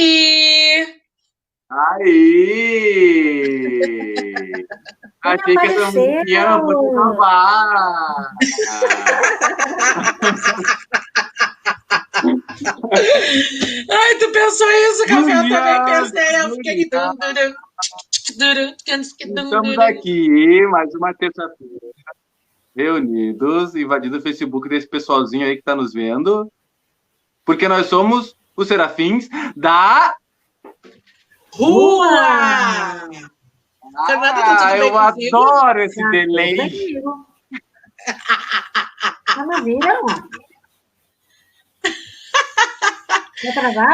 aí! Aí! Achei que essa musiquinha fosse acabar. Ai, tu pensou isso, Café? Eu também Juliana, pensei. Eu fiquei... Juliana. Estamos aqui, mais uma terça-feira, reunidos, invadindo o Facebook desse pessoalzinho aí que está nos vendo, porque nós somos os Serafins da Rua! Fernanda, tá tudo bem eu contigo? adoro esse delay. Mas viram?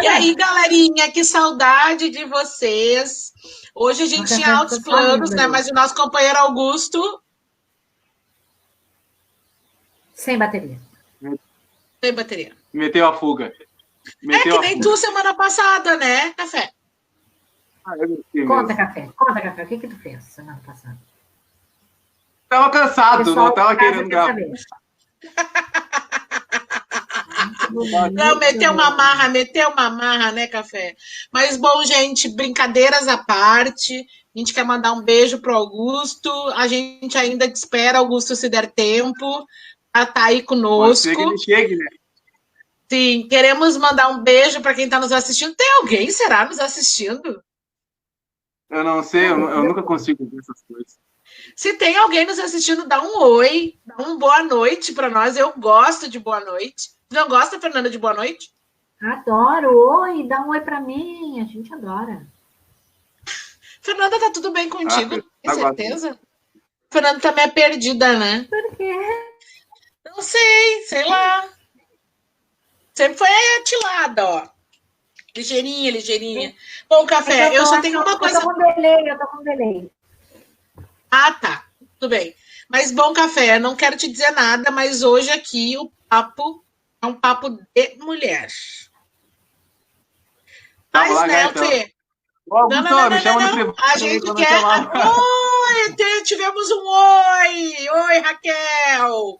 E aí, galerinha, que saudade de vocês. Hoje a gente tinha altos planos, né? Mas o nosso companheiro Augusto... Sem bateria. Sem bateria. Meteu a fuga. Meteu que nem tu semana passada, né, Café? Conta, Café. Conta, Café. O que tu fez semana passada? Tava cansado, não tava querendo gravar. Não, meteu uma marra, né, Café? Mas, bom, gente, brincadeiras à parte, a gente quer mandar um beijo pro Augusto, a gente ainda espera Augusto se der tempo, pra estar aí conosco. Pode ser que ele chegue, né? Sim, queremos mandar um beijo para quem está nos assistindo. Tem alguém, será, nos assistindo? Eu não sei, eu nunca consigo ver essas coisas. Se tem alguém nos assistindo, dá um oi, dá uma boa noite para nós. Eu gosto de boa noite. Não gosta, Fernanda, de boa noite? Adoro. Oi, dá um oi para mim. A gente adora. Fernanda, tá tudo bem contigo? Tem certeza? Fernanda também é perdida, né? Por quê? Não sei lá. Sempre foi atilada, ó. Ligeirinha. Bom, Café, eu só tenho uma coisa... Eu tô com delay. Ah, tá. Tudo bem. Mas, bom, Café, não quero te dizer nada, mas hoje aqui o papo é um papo de mulher. Mas, lá, né, então. Fê? Não. Me chama no privado. A gente quer... Oi, tivemos um oi! Oi, Raquel!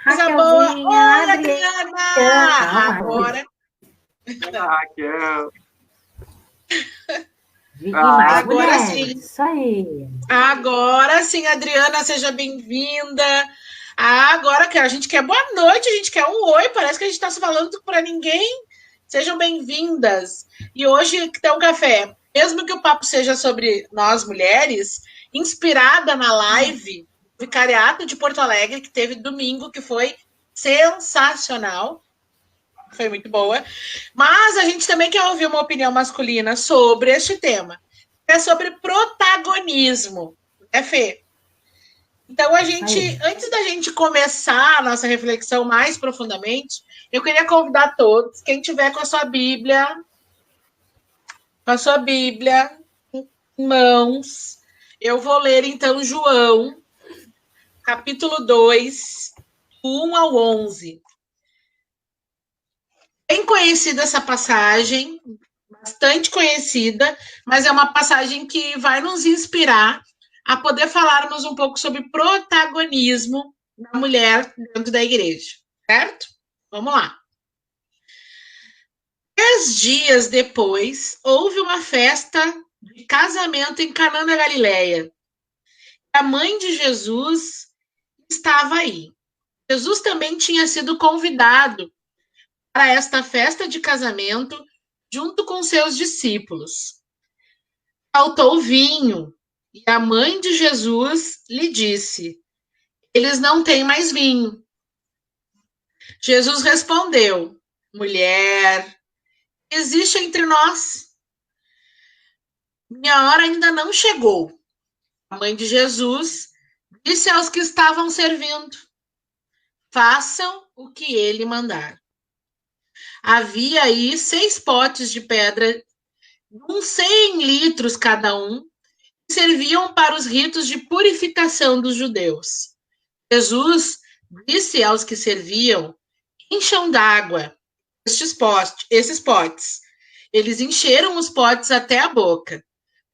Coisa boa! Oi, Adriana! Agora... Raquel. Agora sim. Isso aí. Agora sim, Adriana, seja bem-vinda. Agora que a gente quer boa noite, a gente quer um oi, parece que a gente está falando para ninguém. Sejam bem-vindas. E hoje tem um café, mesmo que o papo seja sobre nós mulheres, inspirada na live Vicariato de Porto Alegre, que teve domingo, que foi sensacional. Foi muito boa. Mas a gente também quer ouvir uma opinião masculina sobre este tema. É sobre protagonismo, né, Fê? Então, antes da gente começar a nossa reflexão mais profundamente, eu queria convidar todos, quem tiver com a sua Bíblia em mãos, eu vou ler, então, João, capítulo 2, 1 ao 11. Bem conhecida essa passagem, bastante conhecida, mas é uma passagem que vai nos inspirar a poder falarmos um pouco sobre protagonismo da mulher dentro da igreja, certo? Vamos lá. 10 dias depois, houve uma festa de casamento em Caná da Galileia. A mãe de Jesus estava aí. Jesus também tinha sido convidado para esta festa de casamento junto com seus discípulos. Faltou vinho e a mãe de Jesus lhe disse: eles não têm mais vinho. Jesus respondeu: mulher, existe entre nós. Minha hora ainda não chegou. A mãe de Jesus disse aos que estavam servindo: façam o que ele mandar. Havia aí 6 potes de pedra, uns 100 litros cada um, que serviam para os ritos de purificação dos judeus. Jesus disse aos que serviam: encham d'água esses potes. Eles encheram os potes até a boca.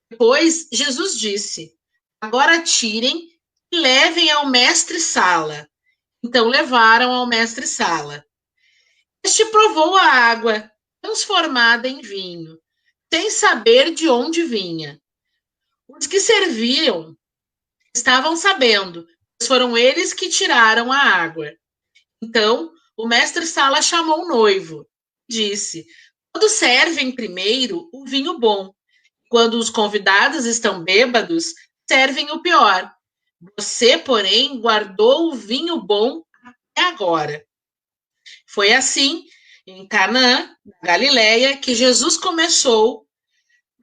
Depois, Jesus disse: agora tirem e levem ao mestre-sala. Então levaram ao mestre-sala. Este provou a água transformada em vinho sem saber de onde vinha. Os que serviam estavam sabendo, pois foram eles que tiraram a água. Então, o mestre-sala chamou o noivo. Disse: todos servem primeiro o vinho bom. Quando os convidados estão bêbados, servem o pior. Você, porém, guardou o vinho bom até agora. Foi assim, em Canaã, na Galileia, que Jesus começou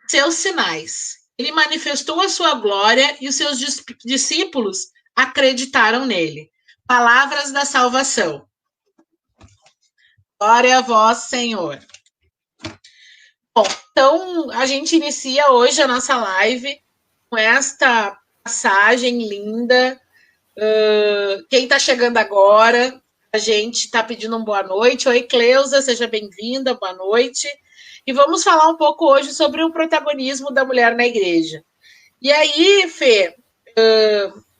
seus sinais. Ele manifestou a sua glória e os seus discípulos acreditaram nele. Palavras da salvação. Glória a vós, Senhor. Bom, então a gente inicia hoje a nossa live com esta passagem linda. Quem está chegando agora, a gente está pedindo uma boa noite. Oi, Cleusa, seja bem-vinda, boa noite. E vamos falar um pouco hoje sobre o protagonismo da mulher na igreja. E aí, Fê,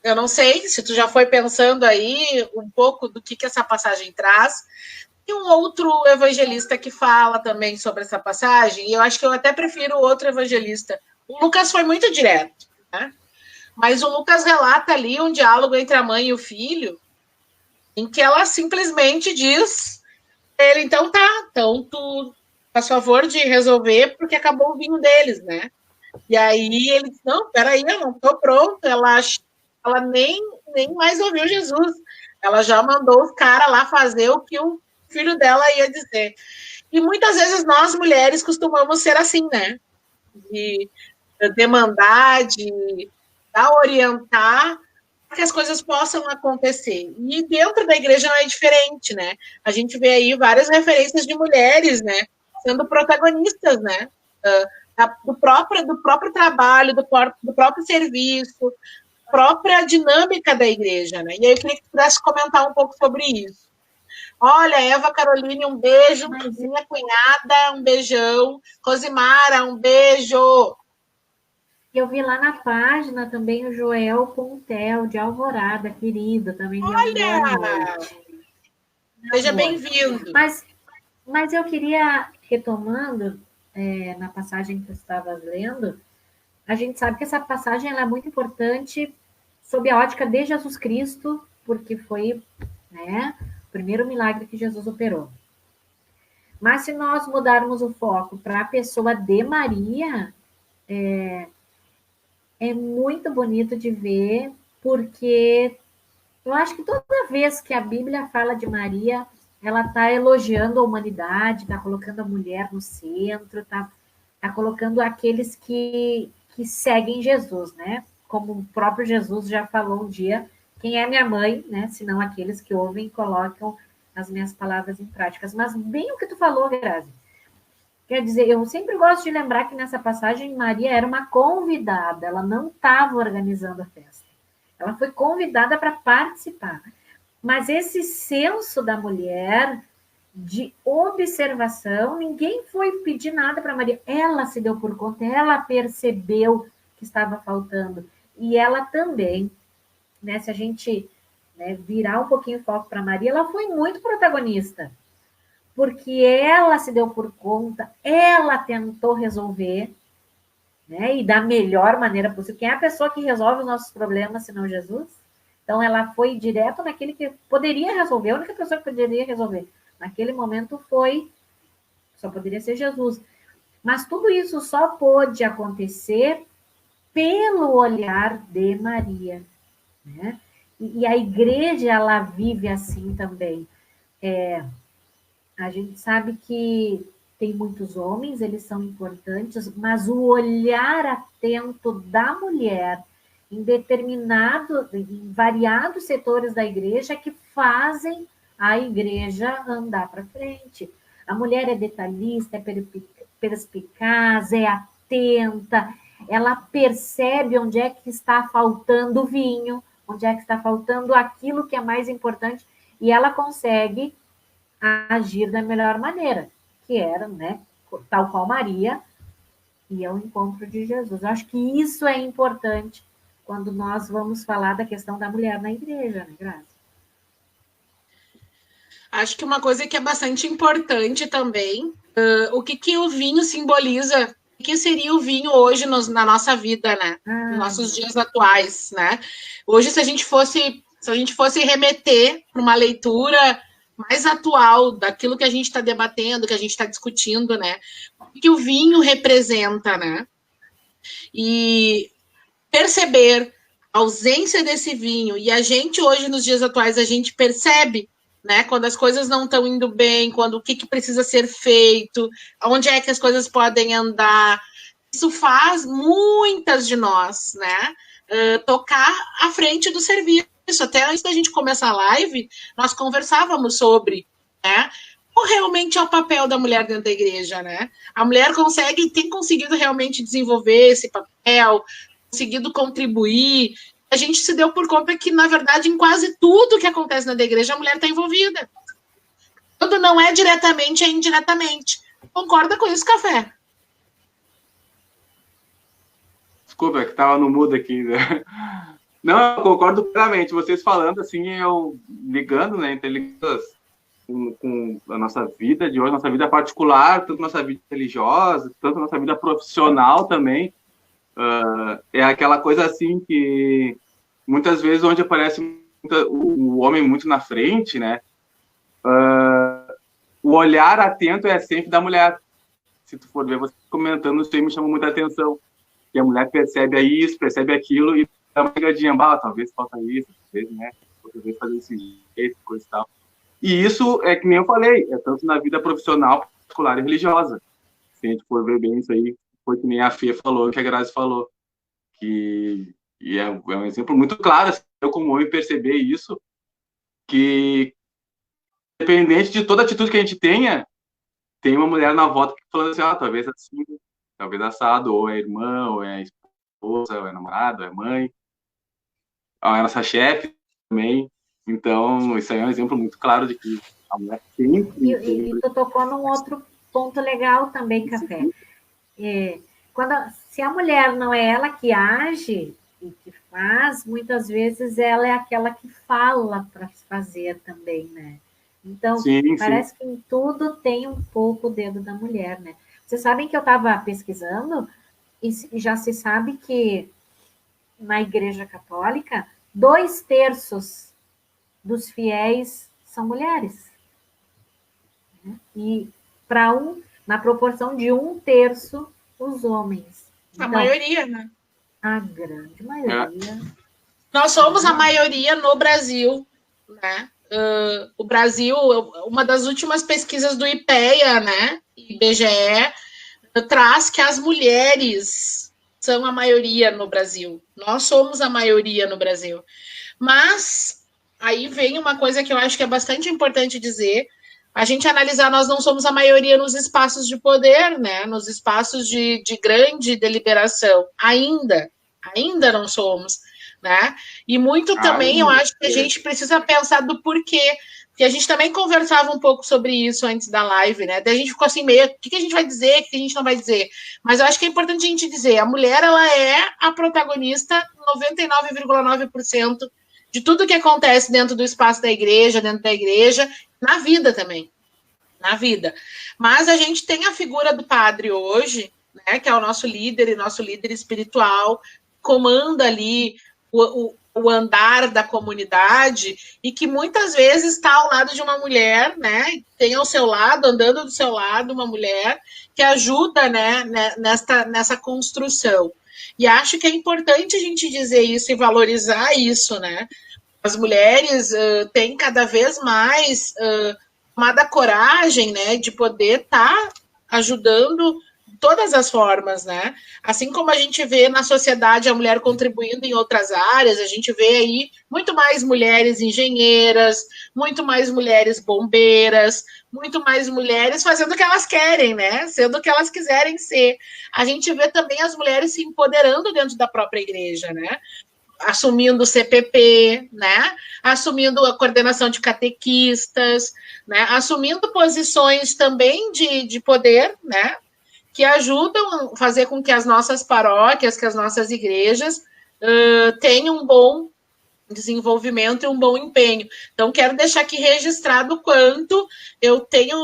eu não sei se tu já foi pensando aí um pouco do que essa passagem traz. Tem um outro evangelista que fala também sobre essa passagem, e eu acho que eu até prefiro o outro evangelista. O Lucas foi muito direto, né? Mas o Lucas relata ali um diálogo entre a mãe e o filho, em que ela simplesmente diz ele, então tu faz favor de resolver, porque acabou o vinho deles, né? E aí ele disse, não, peraí, eu não estou pronto. Ela nem mais ouviu Jesus. Ela já mandou os caras lá fazer o que o filho dela ia dizer. E muitas vezes nós, mulheres, costumamos ser assim, né? De demandar, de orientar para que as coisas possam acontecer. E dentro da igreja não é diferente, né? A gente vê aí várias referências de mulheres, né? Sendo protagonistas, né? Do próprio trabalho, do próprio serviço, própria dinâmica da igreja, né? E aí eu queria que tu pudesse comentar um pouco sobre isso. Olha, Eva Caroline, um beijo. Minha cunhada, um beijão. Rosimara, um beijo. Eu vi lá na página também o Joel Pontel, de Alvorada, querido, também. Olha! Seja bem-vindo. Mas eu queria, retomando na passagem que eu estava lendo, a gente sabe que essa passagem ela é muito importante sob a ótica de Jesus Cristo, porque foi, né, o primeiro milagre que Jesus operou. Mas se nós mudarmos o foco para a pessoa de Maria, é muito bonito de ver, porque eu acho que toda vez que a Bíblia fala de Maria, ela está elogiando a humanidade, está colocando a mulher no centro, está colocando aqueles que seguem Jesus, né? Como o próprio Jesus já falou um dia, quem é minha mãe, né? Senão aqueles que ouvem e colocam as minhas palavras em práticas. Mas bem o que tu falou, Grazi. Quer dizer, eu sempre gosto de lembrar que nessa passagem Maria era uma convidada, ela não estava organizando a festa. Ela foi convidada para participar. Mas esse senso da mulher de observação, ninguém foi pedir nada para Maria. Ela se deu por conta, ela percebeu que estava faltando. E ela também, né, se a gente virar um pouquinho o foco para Maria, ela foi muito protagonista. Porque ela se deu por conta, ela tentou resolver, né, e da melhor maneira possível. Quem é a pessoa que resolve os nossos problemas, senão Jesus? Então, ela foi direto naquele que poderia resolver, a única pessoa que poderia resolver. Naquele momento só poderia ser Jesus. Mas tudo isso só pôde acontecer pelo olhar de Maria, né? E a igreja, ela vive assim também. A gente sabe que tem muitos homens, eles são importantes, mas o olhar atento da mulher em variados setores da igreja que fazem a igreja andar para frente. A mulher é detalhista, é perspicaz, é atenta, ela percebe onde é que está faltando o vinho, onde é que está faltando aquilo que é mais importante, e ela consegue agir da melhor maneira, que era, né, tal qual Maria, e ao encontro de Jesus. Eu acho que isso é importante quando nós vamos falar da questão da mulher na igreja, né, Grazi? Acho que uma coisa que é bastante importante também, o que o vinho simboliza, o que seria o vinho hoje na nossa vida, né? Nos nossos dias atuais, né? Hoje, se a gente fosse remeter para uma leitura mais atual daquilo que a gente está debatendo, que a gente está discutindo, né? O que o vinho representa, né? E perceber a ausência desse vinho, e a gente hoje, nos dias atuais, a gente percebe, né, quando as coisas não estão indo bem, quando o que precisa ser feito, onde é que as coisas podem andar. Isso faz muitas de nós, né, tocar à frente do serviço. Até antes da gente começar a live, nós conversávamos sobre, né, qual realmente é o papel da mulher dentro da igreja, né? A mulher tem conseguido realmente desenvolver esse papel, conseguido contribuir. A gente se deu por conta que, na verdade, em quase tudo que acontece na igreja, a mulher está envolvida. Quando não é diretamente, é indiretamente. Concorda com isso, Café? Desculpa, que estava no mudo aqui, né? Não, eu concordo plenamente. Vocês falando, assim, eu ligando, né, interligando com a nossa vida de hoje, nossa vida particular, tanto nossa vida religiosa, tanto nossa vida profissional também. É aquela coisa assim que muitas vezes onde aparece o homem muito na frente, né? O olhar atento é sempre da mulher. Se tu for ver você comentando, isso aí me chamou muita atenção. Que a mulher percebe isso, percebe aquilo e dá uma pegadinha, talvez falta isso, talvez, né? Talvez fazer esse jeito, coisa e tal. E isso é que nem eu falei, é tanto na vida profissional, particular e religiosa. Se a gente for ver bem isso aí, foi que nem a Fê falou, que a Grazi falou, que é um exemplo muito claro, assim, eu como homem perceber isso, que independente de toda atitude que a gente tenha, tem uma mulher na volta falando assim, talvez assim, talvez assado, ou é irmã, ou é esposa, ou é namorada, ou é mãe, ou é nossa chefe também. Então, isso aí é um exemplo muito claro de que a mulher sempre... E tu tocou num outro ponto legal também, Café. Se a mulher não é ela que age e que faz, muitas vezes ela é aquela que fala para fazer também, né? Então, parece que em tudo tem um pouco o dedo da mulher, né? Vocês sabem que eu estava pesquisando e já se sabe que na Igreja Católica, 2/3 dos fiéis são mulheres. E na proporção de 1/3 os homens. Então, a maioria, né? A grande maioria. Nós somos a maioria no Brasil, né? O Brasil, uma das últimas pesquisas do IPEA, né? IBGE, traz que as mulheres são a maioria no Brasil. Nós somos a maioria no Brasil. Mas aí vem uma coisa que eu acho que é bastante importante dizer. A gente analisar, nós não somos a maioria nos espaços de poder, né? Nos espaços de grande deliberação. Ainda não somos, né? E muito também eu acho que a gente precisa pensar do porquê. Porque a gente também conversava um pouco sobre isso antes da live, né? Daí a gente ficou assim, meio, o que a gente vai dizer, o que a gente não vai dizer. Mas eu acho que é importante a gente dizer, a mulher, ela é a protagonista 99,9% de tudo que acontece dentro do espaço da igreja, dentro da igreja, na vida também, na vida. Mas a gente tem a figura do padre hoje, né, que é o nosso líder espiritual, comanda ali o andar da comunidade e que muitas vezes está ao lado de uma mulher, né, tem ao seu lado, andando do seu lado, uma mulher que ajuda, né, nessa construção. E acho que é importante a gente dizer isso e valorizar isso, né? As mulheres têm cada vez mais tomado a coragem, né, de poder estar ajudando de todas as formas, né? Assim como a gente vê na sociedade a mulher contribuindo em outras áreas, a gente vê aí muito mais mulheres engenheiras, muito mais mulheres bombeiras, muito mais mulheres fazendo o que elas querem, né? Sendo o que elas quiserem ser. A gente vê também as mulheres se empoderando dentro da própria igreja, né? Assumindo o CPP, né? Assumindo a coordenação de catequistas, né? Assumindo posições também de poder, né? Que ajudam a fazer com que as nossas paróquias, que as nossas igrejas tenham um bom desenvolvimento e um bom empenho. Então, quero deixar aqui registrado o quanto eu tenho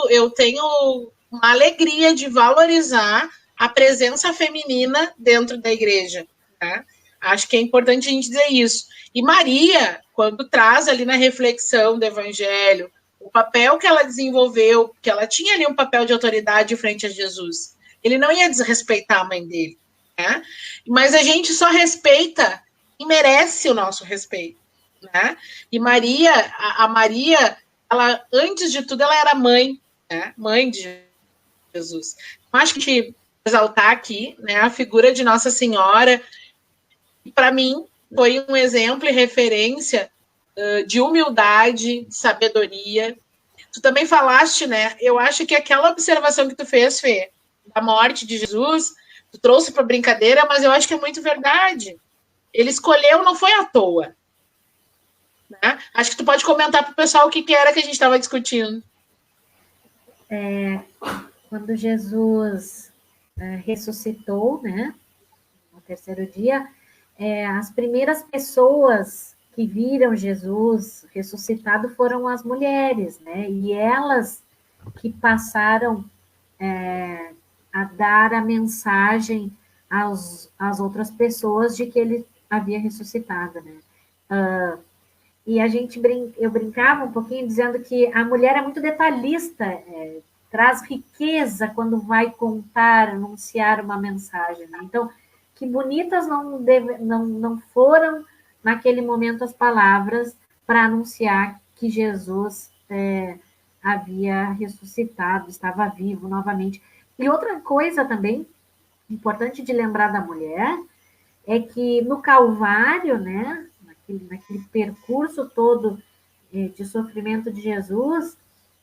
uma alegria de valorizar a presença feminina dentro da igreja, né? Acho que é importante a gente dizer isso. E Maria, quando traz ali na reflexão do Evangelho, o papel que ela desenvolveu, que ela tinha ali um papel de autoridade frente a Jesus. Ele não ia desrespeitar a mãe dele, né? Mas a gente só respeita e merece o nosso respeito, né? E Maria, a Maria, ela, antes de tudo, ela era mãe, né? Mãe de Jesus. Eu acho que exaltar aqui, né, a figura de Nossa Senhora, para mim, foi um exemplo e referência de humildade, de sabedoria. Tu também falaste, né? Eu acho que aquela observação que tu fez, Fê, da morte de Jesus, tu trouxe para brincadeira, mas eu acho que é muito verdade. Ele escolheu, não foi à toa. Né? Acho que tu pode comentar para o pessoal o que era que a gente estava discutindo. Quando Jesus ressuscitou, né, no terceiro dia, as primeiras pessoas que viram Jesus ressuscitado foram as mulheres, né, e elas que passaram a dar a mensagem às outras pessoas de que ele havia ressuscitado, né. E eu brincava um pouquinho dizendo que a mulher é muito detalhista, traz riqueza quando vai contar, anunciar uma mensagem. Né? Então, que bonitas não foram naquele momento as palavras para anunciar que Jesus havia ressuscitado, estava vivo novamente. E outra coisa também importante de lembrar da mulher é que no Calvário, né, naquele percurso todo de sofrimento de Jesus,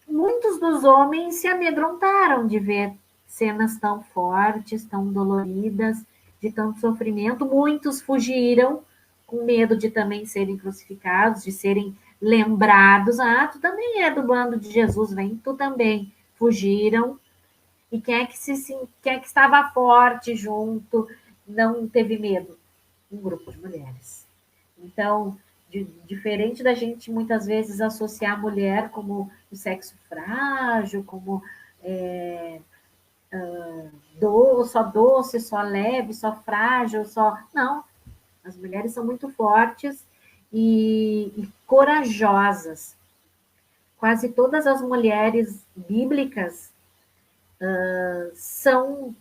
muitos dos homens se amedrontaram de ver cenas tão fortes, tão doloridas, de tanto sofrimento. Muitos fugiram com medo de também serem crucificados, de serem lembrados. Ah, tu também é do bando de Jesus, vem, tu também. Fugiram. E quem é que estava forte junto, não teve medo? Um grupo de mulheres. Então, diferente da gente muitas vezes associar a mulher como o sexo frágil, como só doce, só leve, só frágil, só... Não, as mulheres são muito fortes e corajosas. Quase todas as mulheres bíblicas são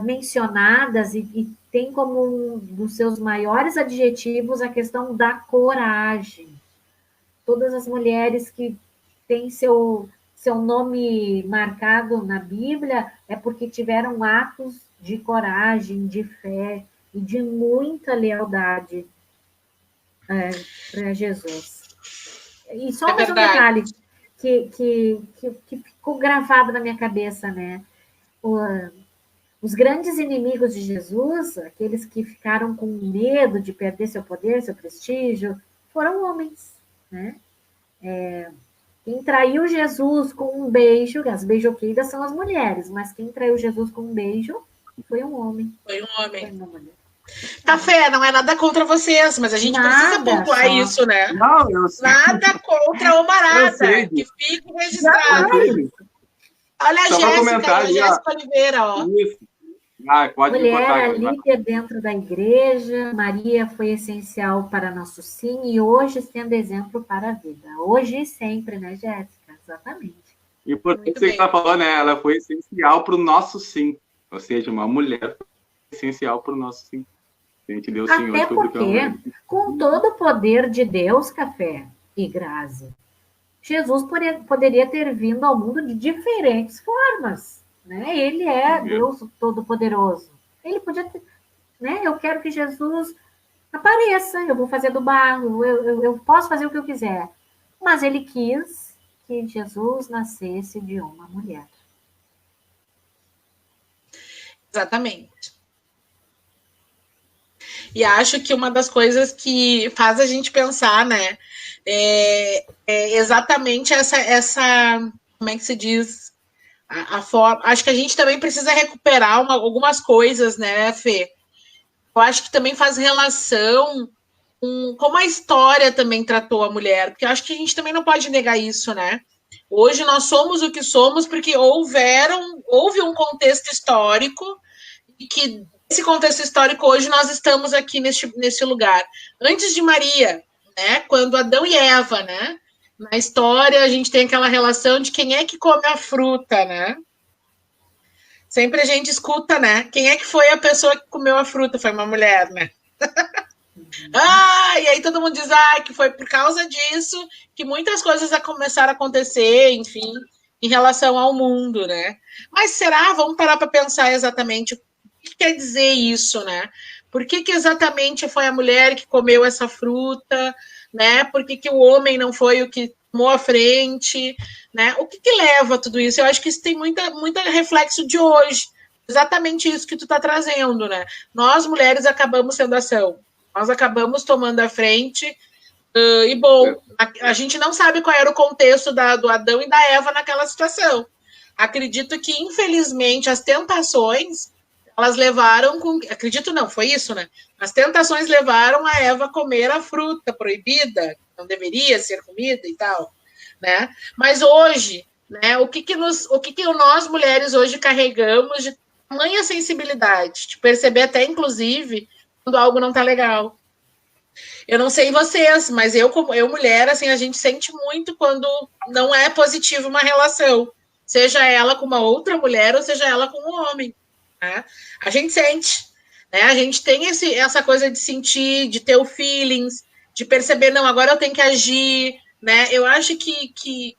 mencionadas e tem como um dos seus maiores adjetivos a questão da coragem. Todas as mulheres que têm seu nome marcado na Bíblia é porque tiveram atos de coragem, de fé e de muita lealdade para Jesus. E só mais um detalhe que ficou gravado na minha cabeça, né? Os grandes inimigos de Jesus, aqueles que ficaram com medo de perder seu poder, seu prestígio, foram homens, né? Quem traiu Jesus com um beijo, as beijoqueiras são as mulheres, mas quem traiu Jesus com um beijo foi um homem. Foi um homem. Foi uma mulher. Café, não é nada contra vocês, mas a gente precisa pontuar isso, né? Não, eu sei. Nada contra o Marada, que fique registrado. Olha a Jéssica Oliveira, ó. Isso. Pode mulher líder dentro da igreja, Maria foi essencial para nosso sim e hoje sendo exemplo para a vida. Hoje e sempre, né, Jéssica? Exatamente. E por isso que você está falando, né? Ela foi essencial para o nosso sim. Ou seja, uma mulher essencial para o nosso sim. A gente deu sim hoje. Até porque, com todo o poder de Deus, Café e Grazi, Jesus poderia ter vindo ao mundo de diferentes formas. Né? Ele é Deus Todo-Poderoso. Ele podia ter, né? Eu quero que Jesus apareça, eu vou fazer do barro, eu posso fazer o que eu quiser. Mas ele quis que Jesus nascesse de uma mulher. Exatamente. E acho que uma das coisas que faz a gente pensar, né, é exatamente essa, como é que se diz? A forma, acho que a gente também precisa recuperar algumas coisas, né, Fê? Eu acho que também faz relação com como a história também tratou a mulher, porque eu acho que a gente também não pode negar isso, né? Hoje nós somos o que somos porque houveram houve um contexto histórico e que esse contexto histórico hoje nós estamos aqui nesse lugar. Antes de Maria, né, quando Adão e Eva, né, na história a gente tem aquela relação de quem é que come a fruta, né? Sempre a gente escuta, né? Quem é que foi a pessoa que comeu a fruta? Foi uma mulher, né? E aí todo mundo diz que foi por causa disso que muitas coisas começaram a acontecer, enfim, em relação ao mundo, né? Mas será? Vamos parar para pensar exatamente o que quer dizer isso, né? Por que exatamente foi a mulher que comeu essa fruta, né? Por que o homem não foi o que tomou a frente, né? O que leva a tudo isso? Eu acho que isso tem muita reflexo de hoje. Exatamente isso que tu está trazendo, né? Nós, mulheres, acabamos sendo ação. Nós acabamos tomando a frente. E, bom, a gente não sabe qual era o contexto do Adão e da Eva naquela situação. Acredito que, infelizmente, as tentações, elas levaram... Acredito não, foi isso, né? As tentações levaram a Eva a comer a fruta proibida, não deveria ser comida e tal, né? Mas hoje, né, o que nós, mulheres, hoje carregamos de tamanha sensibilidade, de perceber até, inclusive, quando algo não tá legal. Eu não sei vocês, mas eu mulher, assim, a gente sente muito quando não é positiva uma relação, seja ela com uma outra mulher ou seja ela com um homem, né? A gente sente, né? A gente tem essa coisa de sentir, de ter o feelings, de perceber, não, agora eu tenho que agir, né? Eu acho que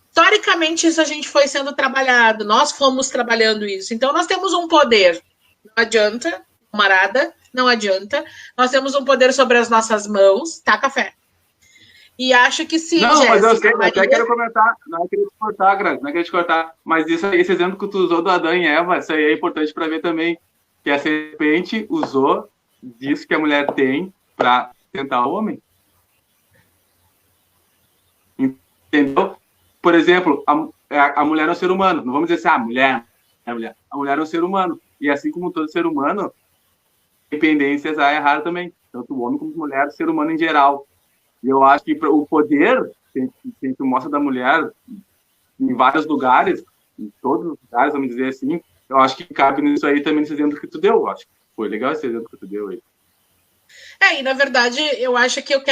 historicamente isso a gente foi sendo trabalhado, nós fomos trabalhando isso, então nós temos um poder, não adianta, camarada, não adianta. Nós temos um poder sobre as nossas mãos, tá, Café? E acho que sim, não, Jéssica, mas eu sei, Maria... até quero comentar, não é querer te cortar, Grazi, não é querer te cortar, mas esse exemplo que tu usou do Adão e Eva, isso aí é importante para ver também, que a serpente usou disso que a mulher tem para tentar o homem. Entendeu? Por exemplo, a mulher é um ser humano, não vamos dizer assim, a mulher é um ser humano, e assim como todo ser humano, dependências é errado também, tanto o homem como a mulher, o ser humano em geral. E eu acho que o poder que tu mostra da mulher em vários lugares, em todos os lugares, vamos dizer assim, eu acho que cabe nisso aí também, nesse exemplo que tu deu. Eu acho que foi legal esse exemplo que tu deu aí. E na verdade, eu acho que o que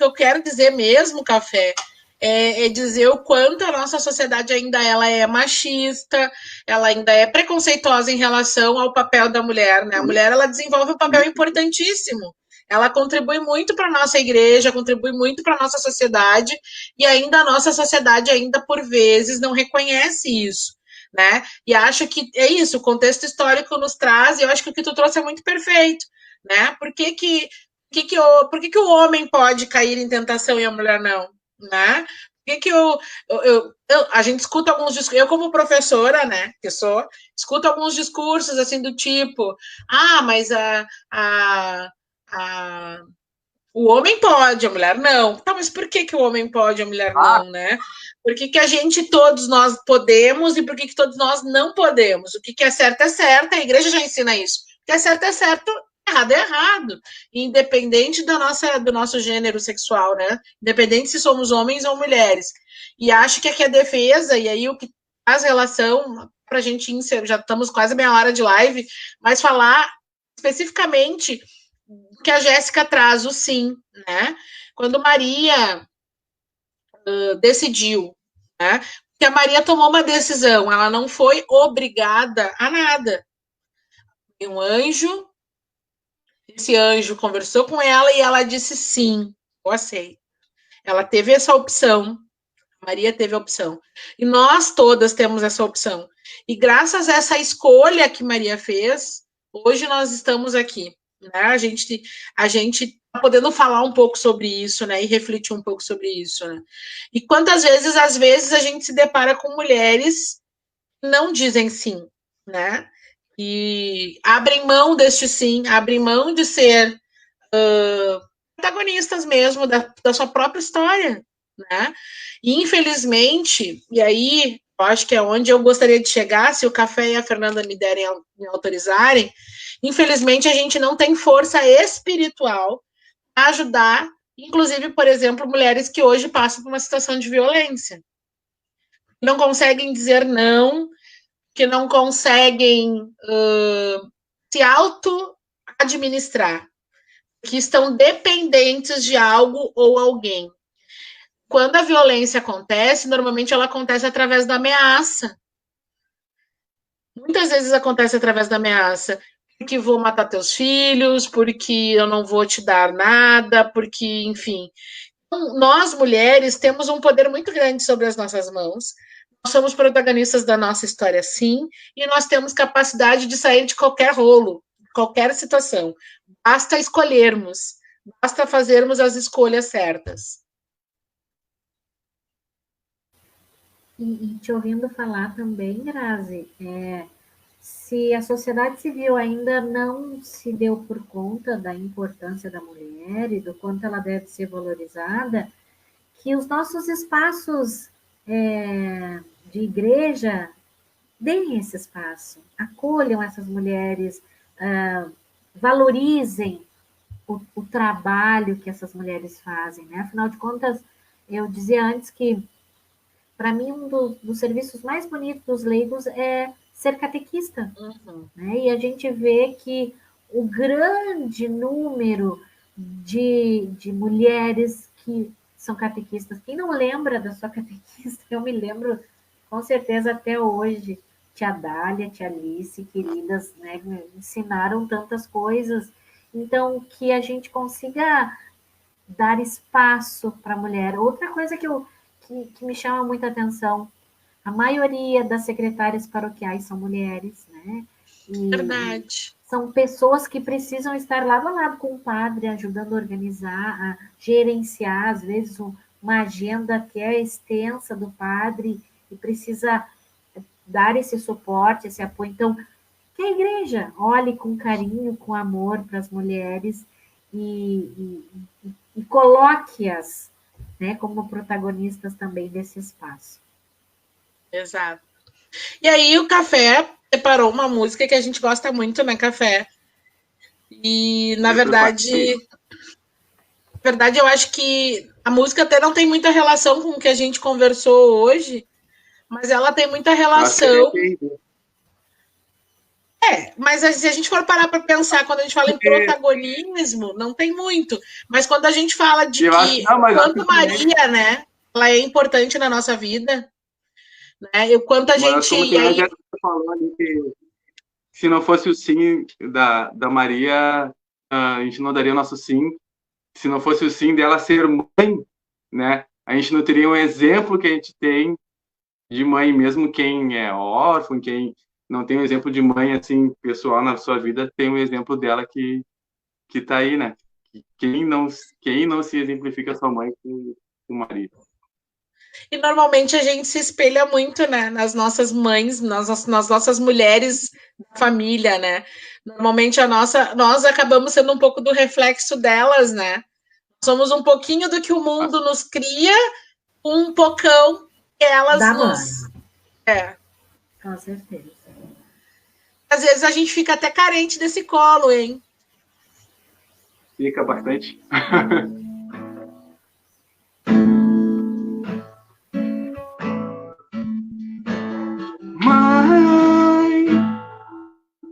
eu quero dizer mesmo, Café, é dizer o quanto a nossa sociedade ainda ela é machista, ela ainda é preconceituosa em relação ao papel da mulher, né? A mulher, ela desenvolve um papel importantíssimo. Ela contribui muito para a nossa igreja, contribui muito para a nossa sociedade, e ainda a nossa sociedade, ainda por vezes, não reconhece isso, né? E acho que é isso, o contexto histórico nos traz, e eu acho que o que tu trouxe é muito perfeito, né? Por que o homem pode cair em tentação e a mulher não? Né? Por que a gente escuta alguns discursos, eu como professora, né, que sou, escuto alguns discursos assim do tipo, mas o homem pode, a mulher não. Tá, mas por que o homem pode e a mulher não, né? Por que todos nós podemos e por que todos nós não podemos? O que é certo, a igreja já ensina isso. O que é certo, errado é errado, independente do nosso gênero sexual, né? Independente se somos homens ou mulheres. E acho que aqui a defesa, e aí o que faz relação, para a gente já estamos quase meia hora de live, mas falar especificamente que a Jéssica traz o sim, né? Quando Maria decidiu, né? Que a Maria tomou uma decisão, ela não foi obrigada a nada. Um anjo, esse anjo conversou com ela e ela disse sim, eu aceito. Ela teve essa opção, Maria teve a opção. E nós todas temos essa opção. E graças a essa escolha que Maria fez, hoje nós estamos aqui. Né? A gente está podendo falar um pouco sobre isso, né? E refletir um pouco sobre isso. Né? E quantas vezes, às vezes, a gente se depara com mulheres que não dizem sim, né? E abrem mão deste sim, abrem mão de ser protagonistas mesmo da sua própria história, né? E infelizmente, e aí eu acho que é onde eu gostaria de chegar, se o Café e a Fernanda me autorizarem, infelizmente a gente não tem força espiritual para ajudar, inclusive, por exemplo, mulheres que hoje passam por uma situação de violência. não conseguem dizer não, que não conseguem se auto-administrar, que estão dependentes de algo ou alguém. Quando a violência acontece, normalmente ela acontece através da ameaça. Muitas vezes acontece através da ameaça. Porque vou matar teus filhos, porque eu não vou te dar nada, porque, enfim. Então, nós, mulheres, temos um poder muito grande sobre as nossas mãos. Nós somos protagonistas da nossa história, sim, e nós temos capacidade de sair de qualquer rolo, qualquer situação. Basta escolhermos, basta fazermos as escolhas certas. E te ouvindo falar também, Grazi, se a sociedade civil ainda não se deu por conta da importância da mulher e do quanto ela deve ser valorizada, que os nossos espaços de igreja deem esse espaço, acolham essas mulheres, valorizem o trabalho que essas mulheres fazem, né? Afinal de contas, eu dizia antes que, para mim, um dos serviços mais bonitos dos leigos é ser catequista. Uhum. Né? E a gente vê que o grande número de mulheres que são catequistas, quem não lembra da sua catequista, eu me lembro com certeza até hoje, tia Dália, tia Alice, queridas, né, me ensinaram tantas coisas. Então, que a gente consiga dar espaço para a mulher. Outra coisa que me chama muita atenção, a maioria das secretárias paroquiais são mulheres, né? Verdade. São pessoas que precisam estar lado a lado com o padre, ajudando a organizar, a gerenciar, às vezes, uma agenda que é extensa do padre e precisa dar esse suporte, esse apoio. Então, que a igreja olhe com carinho, com amor para as mulheres e coloque-as, né, como protagonistas também desse espaço. Exato. E aí o Café preparou uma música que a gente gosta muito, né, Café? E, na verdade, eu acho que a música até não tem muita relação com o que a gente conversou hoje, mas ela tem muita relação. Mas se a gente for parar para pensar, quando a gente fala em protagonismo, não tem muito. Mas quando a gente fala de que quanto Maria, né, ela é importante na nossa vida, né? E quanto a gente. Aí... falou ali que se não fosse o sim da Maria, a gente não daria o nosso sim. Se não fosse o sim dela ser mãe, né, a gente não teria um exemplo que a gente tem de mãe, mesmo quem é órfão, quem não tem um exemplo de mãe assim pessoal na sua vida, tem um exemplo dela que tá aí, né? Quem não se exemplifica sua mãe com Maria. E normalmente a gente se espelha muito, né, nas nossas mães, nas nossas mulheres da família, né? Normalmente nós acabamos sendo um pouco do reflexo delas, né? Somos um pouquinho do que o mundo nos cria, um pocão que elas da nos... Com certeza. Às vezes a gente fica até carente desse colo, hein? Fica bastante. Mãe,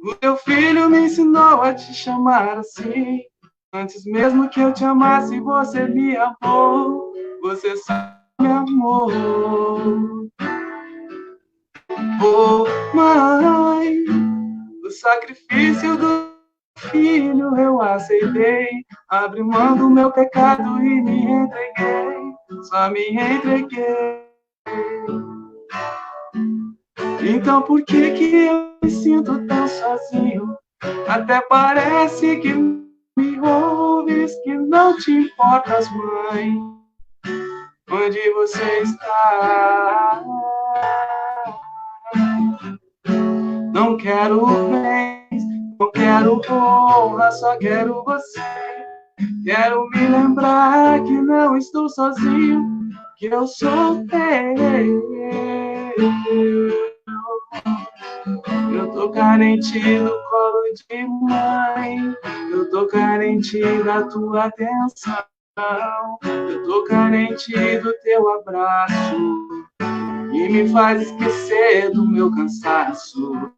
o teu filho me ensinou a te chamar assim. Antes mesmo que eu te amasse, você me amou. Você só me amou. Oh, mãe, o sacrifício do filho eu aceitei. Abri mão do meu pecado e me entreguei. Só me entreguei. Então por que eu me sinto tão sozinho? Até parece que me ouves, que não te importas, mãe. Onde você está? Não quero bens, não quero honra, só quero você. Quero me lembrar que não estou sozinho, que eu sou teu. Eu tô carente do colo de mãe, eu tô carente da tua atenção, eu tô carente do teu abraço. e me faz esquecer do meu cansaço.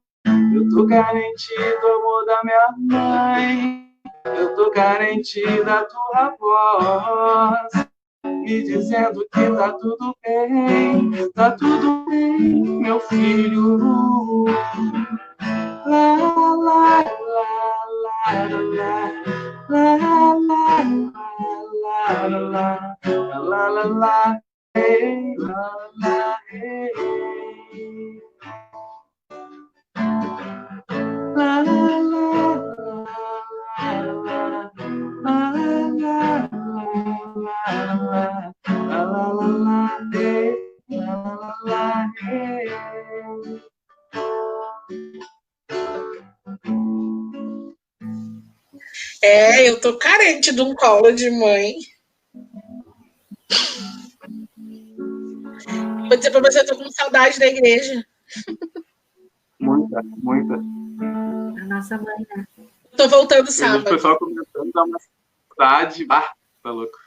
Eu tô carente do amor da minha mãe, eu tô carente da tua voz, me dizendo que tá tudo bem, meu filho. La la la la la la la la la la, hey, la hey. La la la la la hey. Eu tô carente de um colo de mãe. Vou dizer pra você, eu tô com saudade da igreja. Muita. A nossa mãe, né? Tô voltando O sábado. pessoal comentando da uma saudade. Tá louco.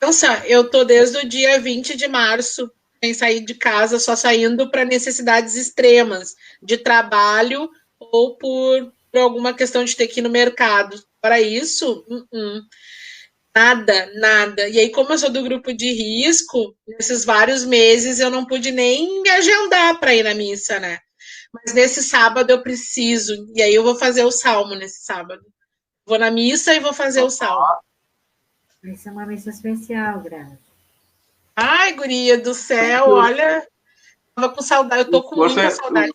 Nossa, eu tô desde o dia 20 de março sem sair de casa, só saindo para necessidades extremas de trabalho ou por alguma questão de ter que ir no mercado. Para isso, nada. E aí, como eu sou do grupo de risco, nesses vários meses eu não pude nem me agendar para ir na missa, né? Mas nesse sábado eu preciso. E aí eu vou fazer o salmo nesse sábado. Vou na missa e vou fazer o salmo. Vai ser uma missa especial, Graça. Ai, guria do céu, olha, tava com saudade, eu tô com muita saudade.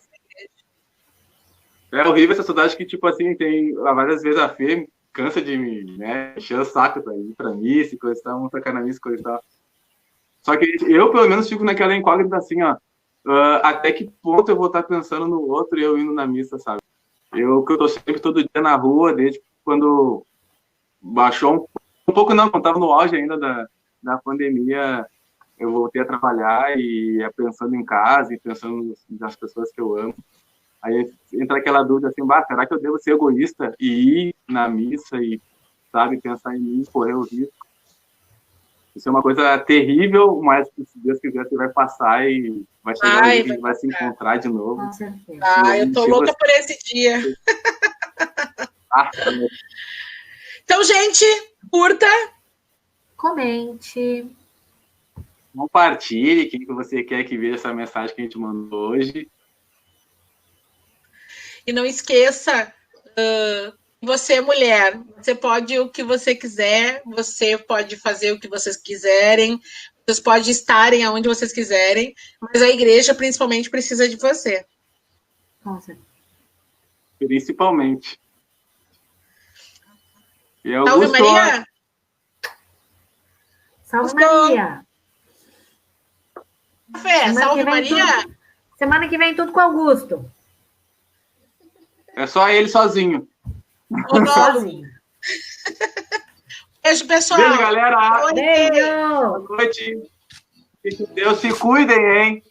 É horrível essa saudade que, tipo assim, tem várias vezes a Fê cansa de me, né, encher o saco pra ir pra missa e coisa e tal, vamos tocar na missa e coisa e tal. Só que eu, pelo menos, fico naquela incógnita assim, ó, até que ponto eu vou estar pensando no outro e eu indo na missa, sabe? Que eu tô sempre todo dia na rua, desde quando baixou um pouco não, quando tava no auge ainda da pandemia, eu voltei a trabalhar e ia pensando em casa e pensando nas pessoas que eu amo. Aí entra aquela dúvida assim, será que eu devo ser egoísta e ir na missa e, sabe, pensar em mim, correr o risco? Isso é uma coisa terrível, mas se Deus quiser, você vai passar e vai chegar ali, a gente vai se encontrar de novo. Com certeza. Eu tô louca por esse dia. Então, gente, curta. Comente. Compartilhe quem que você quer que veja essa mensagem que a gente mandou hoje. E não esqueça, você, mulher, você pode o que você quiser, você pode fazer o que vocês quiserem, vocês podem estarem aonde vocês quiserem, mas a igreja, principalmente, precisa de você. Nossa. Principalmente. E Salve, Maria! Salve, Maria! Fé, salve, Maria! Semana que vem tudo com Augusto. É só ele sozinho. Sozinho. Beijo, pessoal. Beijo, galera. Beijo. Boa noite. Que Deus se cuidem, hein?